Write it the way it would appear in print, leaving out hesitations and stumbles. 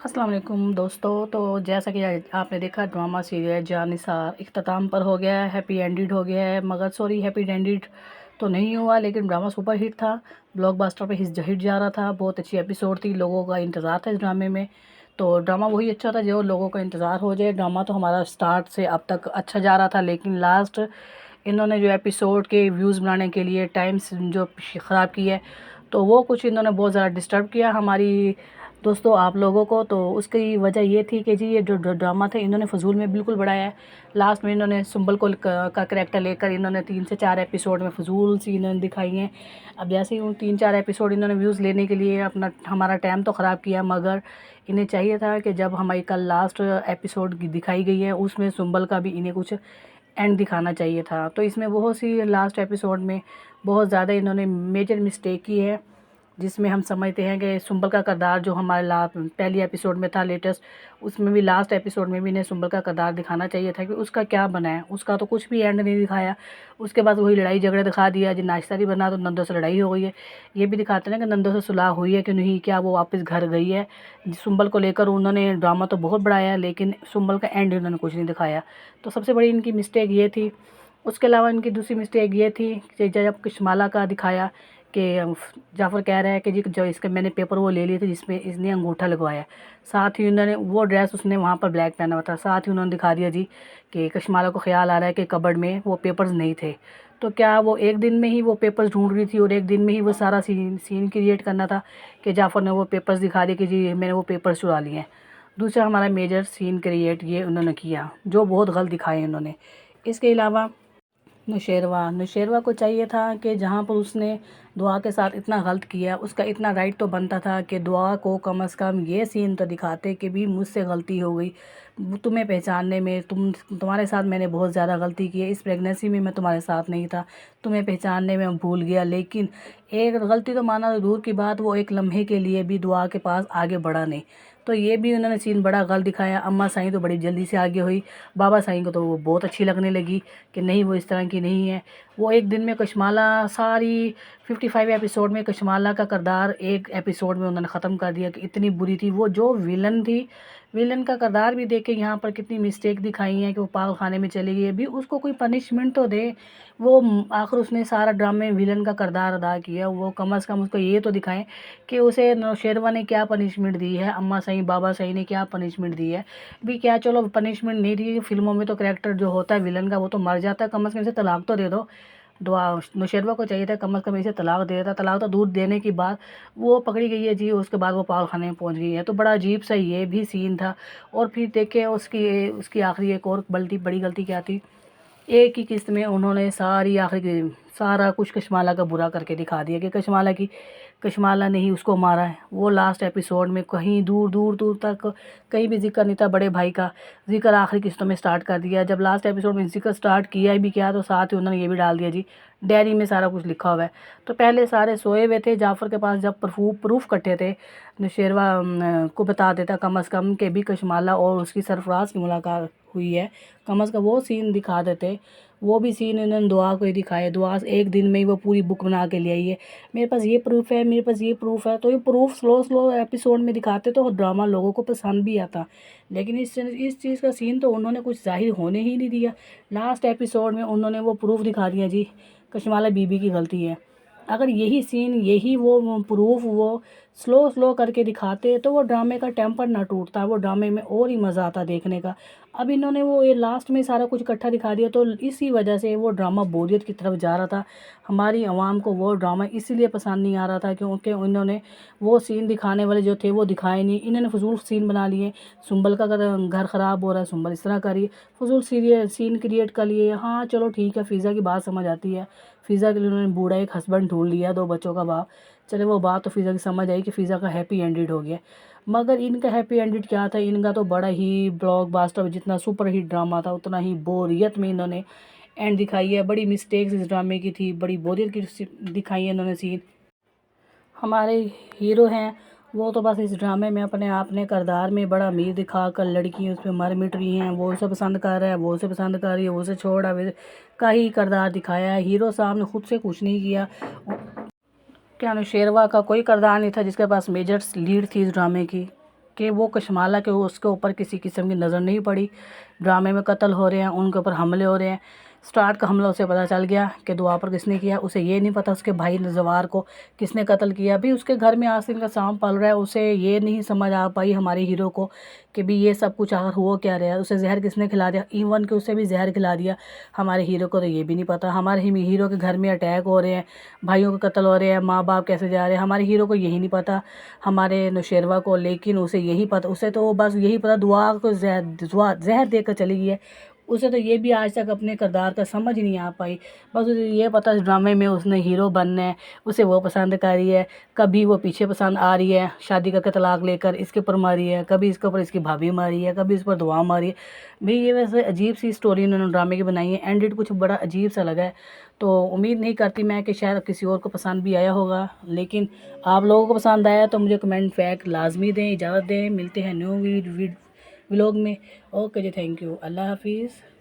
अस्सलाम वालेकुम दोस्तों। तो जैसा कि आपने देखा ड्रामा सीरियल जानिसार इख्तिताम पर हो गया है, हैप्पी एंडेड हो गया है। मगर सॉरी, हैप्पी एंडेड तो नहीं हुआ, लेकिन ड्रामा सुपर हिट था, ब्लॉकबस्टर पे हिट जा रहा था। बहुत अच्छी एपिसोड थी, लोगों का इंतज़ार था इस ड्रामे में। तो ड्रामा वही अच्छा था जो लोगों का इंतज़ार हो जाए। ड्रामा तो हमारा स्टार्ट से अब तक अच्छा जा रहा था, लेकिन लास्ट इन्होंने जो एपिसोड के व्यूज़ बनाने के लिए टाइम्स जो ख़राब की है, तो वो कुछ इन्होंने बहुत ज़्यादा डिस्टर्ब किया हमारी दोस्तों आप लोगों को। तो उसकी वजह ये थी कि जी ये जो ड्रामा थे इन्होंने फजूल में बिल्कुल बढ़ाया है। लास्ट में इन्होंने सुंबल को का करेक्टर लेकर इन्होंने 3 से 4 एपिसोड में फजूल सी इन्होंने दिखाई हैं। अब जैसे ही उन 3-4 एपिसोड इन्होंने व्यूज़ लेने के लिए अपना हमारा टाइम तो ख़राब किया, मगर इन्हें चाहिए था कि जब हमारी कल लास्ट एपिसोड दिखाई गई है उसमें सुंबल का भी इन्हें कुछ एंड दिखाना चाहिए था। तो इसमें बहुत सी लास्ट एपिसोड में बहुत ज़्यादा इन्होंने मेजर मिस्टेक की है, जिसमें हम समझते हैं कि सुंबल का किरदार जो हमारे पहली एपिसोड में था लेटेस्ट, उसमें भी लास्ट एपिसोड में भी इन्हें सुंबल का किरदार दिखाना चाहिए था कि उसका क्या बना है। उसका तो कुछ भी एंड नहीं दिखाया। उसके बाद वही लड़ाई झगड़ा दिखा दिया, जो नाश्ता नहीं बना तो नंदो से लड़ाई हो गई है। ये भी दिखाते हैं कि नंदो से सुलह हुई है कि नहीं, क्या वो वापस घर गई है। सुंबल को लेकर उन्होंने ड्रामा तो बहुत बढ़ाया, लेकिन सुंबल का एंड उन्होंने कुछ नहीं दिखाया। तो सबसे बड़ी इनकी मिस्टेक ये थी। उसके अलावा इनकी दूसरी मिस्टेक ये थी कि जब किशमाला का दिखाया कि जाफ़र कह रहा है कि जी जो इसके मैंने पेपर वो ले लिए थे जिसमें इसने अंगूठा लगवाया, साथ ही उन्होंने वो ड्रेस उसने वहाँ पर ब्लैक पहना हुआ था। साथ ही उन्होंने दिखा दिया जी कि कशमाला को ख्याल आ रहा है कि कबर्ड में वो पेपर्स नहीं थे। तो क्या वो एक दिन में ही वो पेपर्स ढूंढ रही थी और एक दिन में ही वो सारा सीन क्रिएट करना था कि जाफ़र ने वो पेपर्स दिखा दिए कि जी मैंने वो पेपर्स चुरा लिए हैं। दूसरा हमारा मेजर सीन क्रिएट ये उन्होंने किया जो बहुत गलत दिखाए उन्होंने। इसके अलावा नौशेरवा को चाहिए था कि जहाँ पर उसने दुआ के साथ इतना गलत किया, उसका इतना राइट तो बनता था कि दुआ को कम से कम ये सीन तो दिखाते कि भी मुझसे गलती हो गई, तुम्हें पहचानने में तुम्हारे साथ मैंने बहुत ज़्यादा गलती की है। इस प्रेगनेंसी में मैं तुम्हारे साथ नहीं था, तुम्हें पहचानने में भूल गया। लेकिन एक गलती तो माना तो दूर की बात, वो एक लम्हे के लिए भी दुआ के पास आगे बढ़ा नहीं। तो ये भी उन्होंने सीन बड़ा गलत दिखाया। अम्मा साईं तो बड़ी जल्दी से आगे हुई, बाबा साईं को तो वो बहुत अच्छी लगने लगी कि नहीं वो इस तरह की नहीं है। वो एक दिन में कशमाला सारी 55 एपिसोड में कशमाला का किरदार एक एपिसोड में उन्होंने ख़त्म कर दिया कि इतनी बुरी थी वो। जो विलन थी, विलन का किरदार भी देखे यहाँ पर कितनी मिस्टेक दिखाई है कि वो पागल खाने में चली गई। अभी उसको कोई पनिशमेंट तो दे। वो आखिर उसने सारा ड्रामे में विलन का किरदार अदा किया, वो कम से कम उसको ये तो दिखाएं कि उसे नौशेरवा ने क्या पनिशमेंट दी है, अम्मा सही बाबा सही ने क्या पनिशमेंट दी है। भी क्या चलो पनिशमेंट नहीं दी, फिल्मों में तो कैरेक्टर जो होता है विलन का वो तो मर जाता है, कम से कम इसे तलाक तो दे दो। दुआ नौशेरवा को चाहिए था कम से कम इसे तलाक दे देता। तलाक तो दूर देने की बात, वो पकड़ी गई है जी, उसके बाद वो पागल खाने में पहुंच गई है। तो बड़ा अजीब सा ये भी सीन था। और फिर देखे उसकी उसकी आखिरी एक और बड़ी गलती क्या थी, एक ही किस्त में उन्होंने सारी आखिरी सारा कुछ कशमाला का बुरा करके दिखा दिया कि कशमाला ने ही उसको मारा है। वो लास्ट एपिसोड में कहीं दूर दूर दूर तक कहीं भी जिक्र नहीं था। बड़े भाई का जिक्र आखिरी किस्तों में स्टार्ट कर दिया। जब लास्ट एपिसोड में जिक्र स्टार्ट किया भी क्या, तो साथ ही उन्होंने ये भी डाल दिया जी डायरी में सारा कुछ लिखा हुआ है। तो पहले सारे सोए हुए थे, जाफ़र के पास जब प्रूफ इकट्ठे थे, नौशेरवा को बता देता कम अज़ कम के भी कशमाला और उसकी सरफराज की मुलाकात हुई है, कम अज़ कम वो सीन दिखा देते। वो भी सीन इन्होंने दुआ को ही दिखाया। दुआ एक दिन में ही वो पूरी बुक बना के ले आई है, मेरे पास ये प्रूफ है, मेरे पास ये प्रूफ है। तो ये प्रूफ स्लो एपिसोड में दिखाते तो ड्रामा लोगों को पसंद भी आता। लेकिन इस चीज़ का सीन तो उन्होंने कुछ जाहिर होने ही नहीं दिया। लास्ट एपिसोड में उन्होंने वो प्रूफ दिखा दिया जी कशमाला बीबी की गलती है। अगर यही सीन यही वो प्रूफ वो स्लो करके दिखाते तो वो ड्रामे का टेम्पर ना टूटता, वो ड्रामे में और ही मज़ा आता देखने का। अब इन्होंने वो ये लास्ट में सारा कुछ इकट्ठा दिखा दिया, तो इसी वजह से वो ड्रामा बोरियत की तरफ जा रहा था। हमारी आवाम को वो ड्रामा इसीलिए पसंद नहीं आ रहा था क्योंकि उन्होंने वो सीन दिखाने वाले जो थे वो दिखाए नहीं। इन्होंने फजूल सीन बना लिए, सुंबल का घर ख़राब हो रहा है, सुंबल इस तरह करिए, फजूल सीन क्रिएट कर लिए। हाँ चलो ठीक है, फ़िज़ा की बात समझ आती है। फ़िज़ा के लिए उन्होंने बूढ़ा एक हस्बैंड ढूंढ लिया, 2 बच्चों का बाप। चले वो बात तो फ़िज़ा की समझ आई कि फ़िज़ा का हैप्पी एंडेड हो गया। मगर इनका हैप्पी एंडेड क्या था, इनका तो बड़ा ही ब्लॉकबस्टर जितना सुपर हिट ड्रामा था उतना ही बोरियत में इन्होंने एंड दिखाई है। बड़ी मिस्टेक्स इस ड्रामे की थी, बड़ी बोरियत की दिखाई है इन्होंने सीन। हमारे हीरो हैं वो तो बस इस ड्रामे में अपने किरदार में बड़ा अमीर दिखाकर लड़की उसमें मर मिट रही हैं, वो उसे पसंद कर रहा है, वो उसे पसंद कर रही है, वो उसे छोड़ रहा है का ही किरदार दिखाया है। हीरो साहब ने खुद से कुछ नहीं किया। क्या नौशेरवा का कोई किरदार नहीं था जिसके पास मेजर लीड थी इस ड्रामे की। कि वो कशमाला के उसके ऊपर किसी किस्म की नज़र नहीं पड़ी। ड्रामे में कत्ल हो रहे हैं, उनके ऊपर हमले हो रहे हैं। स्टार्ट का हमला उसे पता चल गया कि दुआ पर किसने किया, उसे ये नहीं पता उसके भाई जवार को किसने कत्ल किया। भी उसके घर में आसिन का सांप पल रहा है, उसे ये नहीं समझ आ पाई हमारे हीरो को कि भी ये सब कुछ आखिर हुआ क्या रहा है, उसे जहर किसने खिला दिया। इवन कि उसे भी जहर खिला दिया हमारे हीरो को, तो ये भी नहीं पता। हमारे हीरो के घर में अटैक हो रहे हैं, भाइयों के कत्ल हो रहे हैं, माँ बाप कैसे जा रहे हैं, हमारे हीरो को यही नहीं पता, हमारे नौशेरवा को। लेकिन उसे यही पता, उसे तो बस यही पता दुआ को जहर देकर चली गई है। उसे तो ये भी आज तक अपने किरदार का समझ नहीं आ पाई। बस उसे ये पता इस ड्रामे में उसने हीरो बनना है, उसे वो पसंद कर रही है। कभी वो पीछे पसंद आ रही है शादी करके तलाक लेकर, इसके ऊपर मारी है, कभी इसके ऊपर इसकी भाभी मारी है, कभी इस पर दुआ मारी है। भाई ये वैसे अजीब सी स्टोरी उन्होंने ड्रामे की बनाई है, एंडेड कुछ बड़ा अजीब सा लगा है। तो उम्मीद नहीं करती मैं कि शायद किसी और को पसंद भी आया होगा, लेकिन आप लोगों को पसंद आया तो मुझे कमेंट फैक्ट लाजमी दें, इजाज़त दें। मिलते हैं न्यू व्लॉग में। ओके जी, थैंक यू, अल्लाह हाफिज़।